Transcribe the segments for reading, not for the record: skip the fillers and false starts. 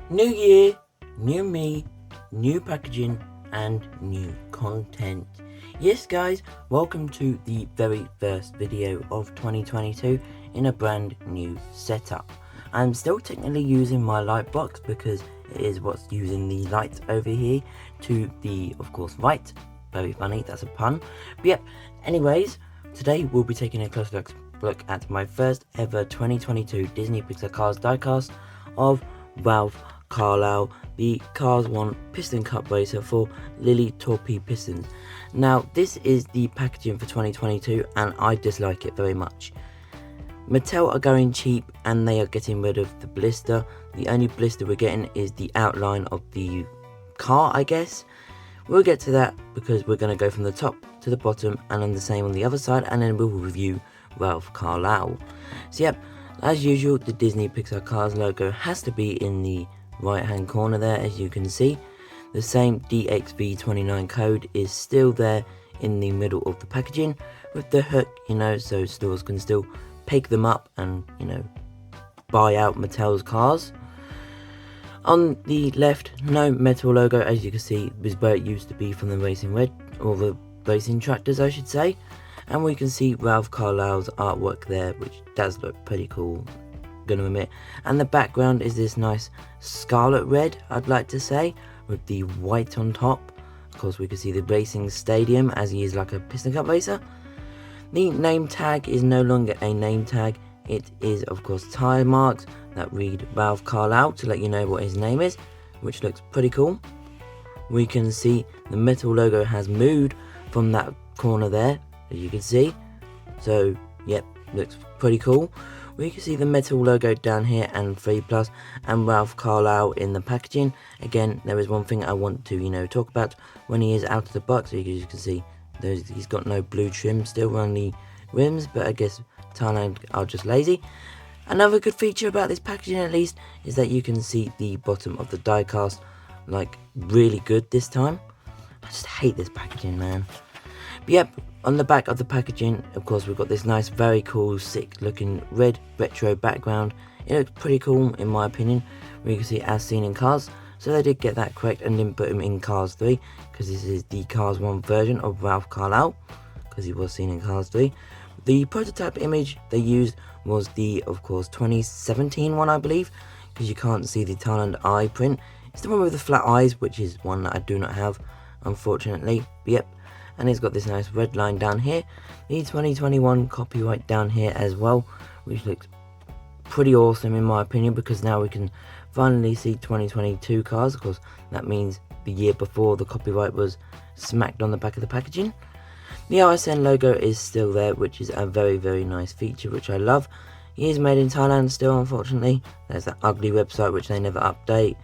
New year, new me, new packaging and new content. Yes guys, welcome to the very first video of 2022 in a brand new setup. I'm still technically using my light box because it is what's using the lights over here to the, of course, right. Very funny, that's a pun. But yep, anyways, today we'll be taking a close look at my first ever 2022 Disney Pixar Cars diecast of Ralph Carlow, the Cars 1 Piston Cup Racer for Lil Torguey Pistons. Now, this is the packaging for 2022 and I dislike it very much. Mattel are going cheap and they are getting rid of the blister. The only blister we're getting is the outline of the car, I guess. We'll get to that because we're going to go from the top to the bottom and then the same on the other side, and then we'll review Ralph Carlow. So yep, as usual, the Disney Pixar Cars logo has to be in the right hand corner there, as you can see. The same DXV29 code is still there in the middle of the packaging with the hook, so stores can still pick them up and, buy out Mattel's cars. On the left, no Mattel logo, as you can see, was where it used to be from the Racing Red, or the racing tractors I should say. And we can see Ralph Carlow's artwork there, which does look pretty cool, gonna admit. And the background is this nice scarlet red, I'd like to say, with the white on top. Of course, we can see the racing stadium as he is like a Piston Cup Racer. The name tag is no longer a name tag. It is, of course, tire marks that read Ralph Carlow to let you know what his name is, which looks pretty cool. We can see the Mattel logo has moved from that corner there, as you can see. So, yep, looks pretty cool. We can see the Mattel logo down here and 3+ and Ralph Carlow in the packaging. Again, there is one thing I want to, talk about when he is out of the box. So you can see he's got no blue trim still on the rims, but I guess Thailand are just lazy. Another good feature about this packaging, at least, is that you can see the bottom of the diecast, like, really good this time. I just hate this packaging, man. But yep, on the back of the packaging, of course, we've got this nice, very cool, sick looking red retro background. It looks pretty cool, in my opinion. We can see as seen in Cars. So they did get that correct and didn't put him in Cars 3, because this is the Cars 1 version of Ralph Carlow, because he was seen in Cars 3. The prototype image they used was the, of course, 2017 one, I believe, because you can't see the Thailand eye print. It's the one with the flat eyes, which is one that I do not have, unfortunately. But yep, and it's got this nice red line down here. The 2021 copyright down here as well, which looks pretty awesome in my opinion, because now we can finally see 2022 cars. Of course, that means the year before the copyright was smacked on the back of the packaging. The RSN logo is still there, which is a very, very nice feature, which I love. He is made in Thailand still, unfortunately. There's that ugly website, which they never update.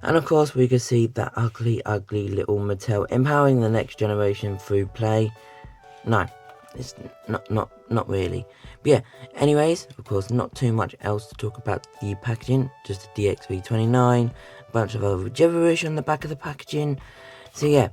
And of course, we can see that ugly, ugly little Mattel empowering the next generation through play. No, it's not really. But yeah, anyways, of course, not too much else to talk about the packaging. Just a DXV29, a bunch of other gibberish on the back of the packaging. So yeah.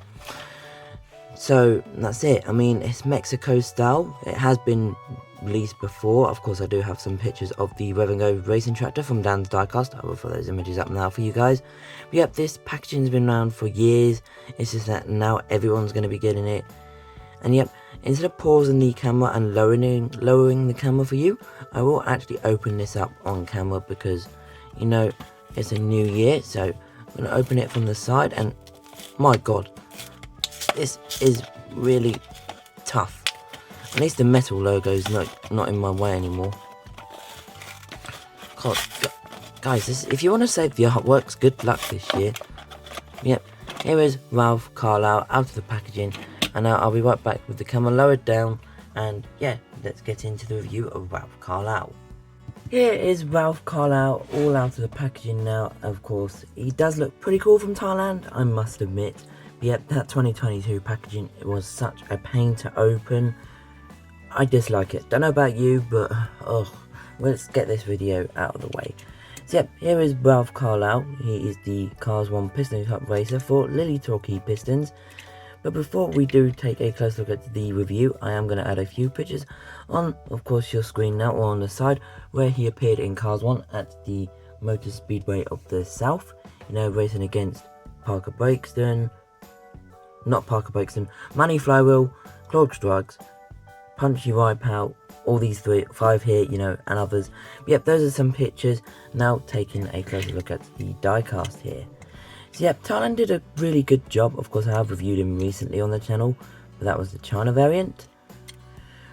So that's it. I mean, it's Mexico style. It has been released before. Of course, I do have some pictures of the Rev and Go racing tractor from Dan's diecast. I will throw those images up now for you guys. But yep, this packaging's been around for years. It's just that now everyone's going to be getting it. And yep, instead of pausing the camera and lowering the camera for you, I will actually open this up on camera because, it's a new year. So I'm going to open it from the side and, my God. This is really tough. At least the Mattel logo is not in my way anymore. God, guys, if you want to save the artworks, good luck this year. Yep, here is Ralph Carlow out of the packaging, and now I'll be right back with the camera lowered down. And yeah, let's get into the review of Ralph Carlow. Here is Ralph Carlow all out of the packaging now. Of course, he does look pretty cool from Thailand, I must admit. Yep, that 2022 packaging, it was such a pain to open. I dislike it. Don't know about you, but let's get this video out of the way. So yep, here is Ralph Carlow. He is the Cars 1 Piston Cup Racer for Lil Torguey Pistons. But before we do take a close look at the review, I am going to add a few pictures on, of course, your screen now, or on the side, where he appeared in Cars 1 at the Motor Speedway of the South, you know, racing against Money Flywheel, Clogs Drugs, Punchy Wipeout, all these 5 here, you know, and others. But yep, those are some pictures. Now taking a closer look at the diecast here. So yep, Thailand did a really good job. Of course, I have reviewed him recently on the channel, but that was the China variant.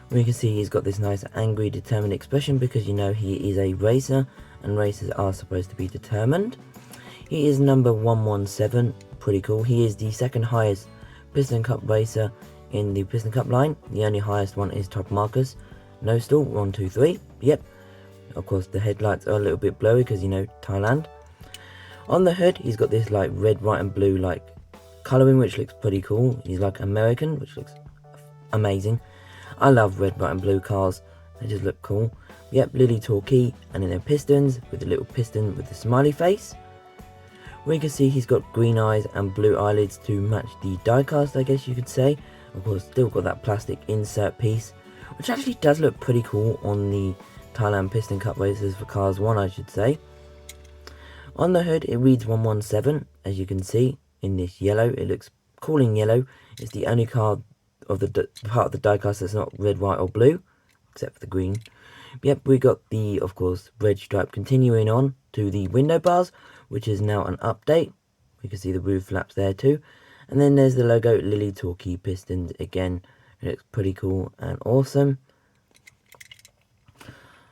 We can see he's got this nice angry, determined expression because, you know, he is a racer, and racers are supposed to be determined. He is number 117, pretty cool. He is the second highest Piston Cup Racer in the Piston Cup line. The only highest one is Top Marcus. No stall, 1, 2, 3. Yep. Of course, the headlights are a little bit blurry because, you know, Thailand. On the hood, he's got this like red, white and blue like colouring, which looks pretty cool. He's like American, which looks amazing. I love red, white and blue cars. They just look cool. Yep, Lil Torguey, and then the Pistons with the little piston with the smiley face. We can see he's got green eyes and blue eyelids to match the diecast, I guess you could say. Of course, still got that plastic insert piece, which actually does look pretty cool on the Thailand Piston Cup Racers for Cars 1, I should say. On the hood, it reads 117, as you can see, in this yellow. It looks cool in yellow. It's the only car of the part of the diecast that's not red, white or blue, except for the green. Yep, we got the, of course, red stripe continuing on to the window bars, which is now an update. We can see the roof flaps there too. And then there's the logo, Lil Torguey Pistons again. It looks pretty cool and awesome.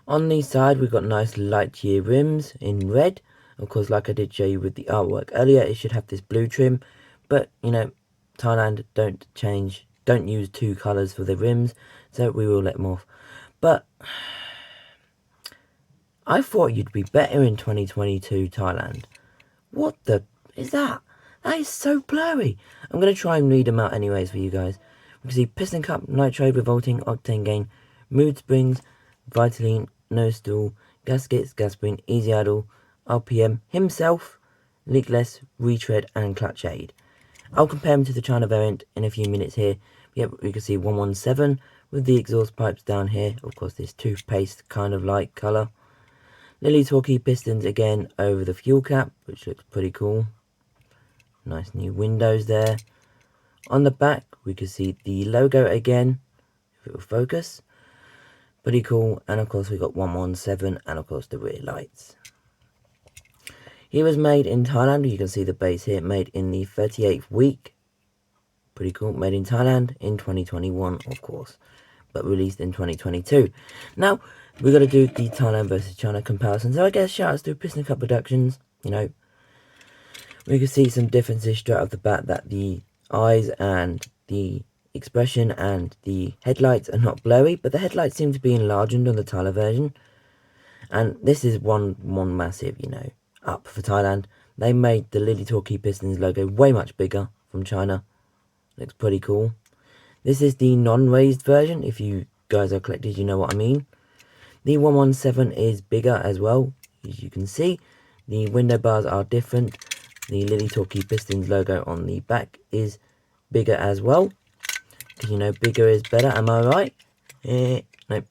On the side, we've got nice Lightyear rims in red. Of course, like I did show you with the artwork earlier, it should have this blue trim. But, you know, Thailand don't use 2 colours for the rims, so we will let them off. But I thought you'd be better in 2022, Thailand. What the is that? That is so blurry. I'm going to try and read them out anyways for you guys. We can see Piston Cup, Nitro, Revolting, Octane Gain, Mood Springs, Vitaline, No Stool, Gaskets, Gas Spring, Easy Idle, RPM, Himself, Leakless, Retread and Clutch Aid. I'll compare them to the China variant in a few minutes here. Yep, we can see 117 with the exhaust pipes down here. Of course, this toothpaste kind of light colour. Lil Torguey Pistons again over the fuel cap, which looks pretty cool. Nice new windows there. On the back, we can see the logo again, if it will focus. Pretty cool. And of course, we got 117 and of course the rear lights. He was made in Thailand. You can see the base here, made in the 38th week. Pretty cool. Made in Thailand in 2021, of course, but released in 2022. Now, we're going to do the Thailand versus China comparison. So I guess shoutouts to Piston Cup Productions. You know, we can see some differences straight off the bat, that the eyes and the expression and the headlights are not blurry, but the headlights seem to be enlarged on the Thailand version. And this is one massive, you know, up for Thailand. They made the Lil Torguey Pistons logo way much bigger from China. Looks pretty cool. This is the non-raised version. If you guys are collectors, you know what I mean. The 117 is bigger as well, as you can see. The window bars are different. The Lil Torguey Pistons logo on the back is bigger as well. Because, you know, bigger is better, am I right? Nope.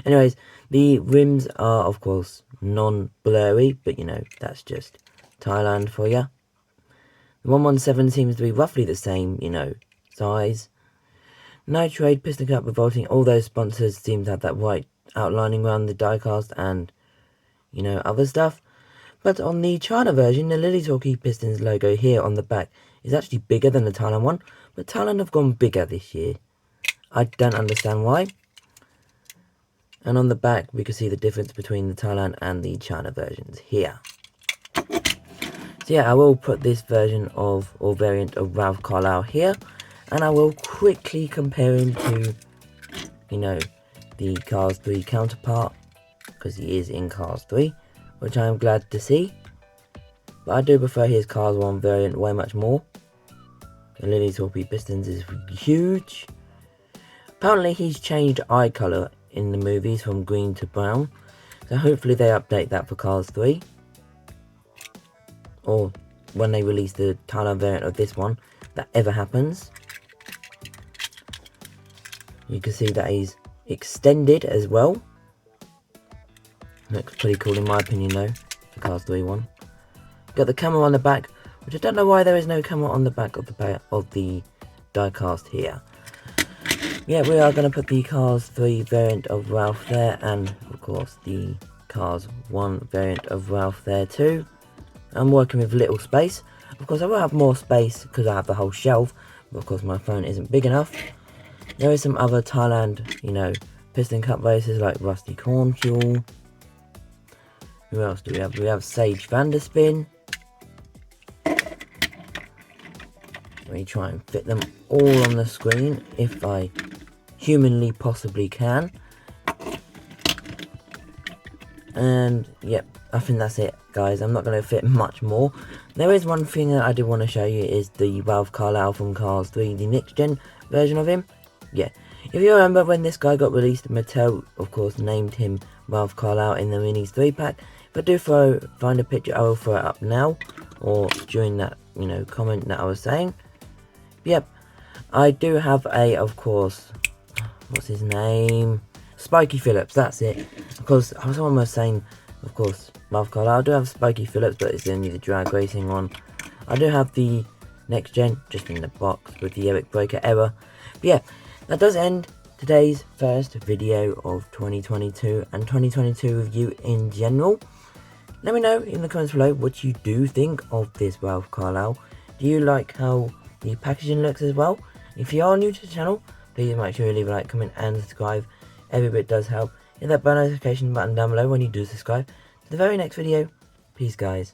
Anyways, the rims are, of course, non-blurry, but, you know, that's just Thailand for you. The 117 seems to be roughly the same, you know, size. Nitrate, Piston Cup, Revolting, all those sponsors seem to have that white outlining around the diecast and, you know, other stuff. But on the China version, the Lil Torguey Pistons logo here on the back is actually bigger than the Thailand one, but Thailand have gone bigger this year. I don't understand why. And on the back, we can see the difference between the Thailand and the China versions here. So yeah, I will put this version of, or variant of Ralph Carlow here, and I will quickly compare him to, you know, the Cars 3 counterpart, because he is in Cars 3, which I am glad to see. But I do prefer his Cars 1 variant way much more. The Lil Torguey Pistons is huge. Apparently he's changed eye colour in the movies from green to brown, so hopefully they update that for Cars 3. Or when they release the Thailand variant of this one, that ever happens. You can see that he's extended as well. Looks pretty cool in my opinion though, Cars 3 one. Got the camera on the back, which I don't know why there is no camera on the back of the diecast here. Yeah, we are going to put the Cars 3 variant of Ralph there, and of course the Cars 1 variant of Ralph there too. I'm working with little space. Of course I will have more space because I have the whole shelf, but of course my phone isn't big enough. There is some other Thailand, you know, Piston Cup Racers like Rusty Cornfuel. Who else do we have? We have Sage Vanderspin. Let me try and fit them all on the screen if I humanly possibly can. And yep, I think that's it, guys. I'm not going to fit much more. There is one thing that I do want to show you, is the Ralph Carlow from Cars 3, the next gen version of him. Yeah, if you remember when this guy got released, Mattel of course named him Ralph Carlow in the Minis 3 pack. If I do find a picture, I will throw it up now, or during that, you know, comment that I was saying. Yep, I do have a, of course, what's his name? Spiky Phillips, that's it. Of course, I was almost saying, of course, Ralph Carlow. I do have Spiky Phillips, but it's only the drag racing one. I do have the next gen, just in the box, with the Eric Breaker error. But yeah, that does end today's first video of 2022 and 2022 review in general. Let me know in the comments below what you do think of this Ralph Carlow. Do you like how the packaging looks as well? If you are new to the channel, please make sure you leave a like, comment and subscribe. Every bit does help. Hit that bell notification button down below when you do subscribe. To the very next video. Peace, guys.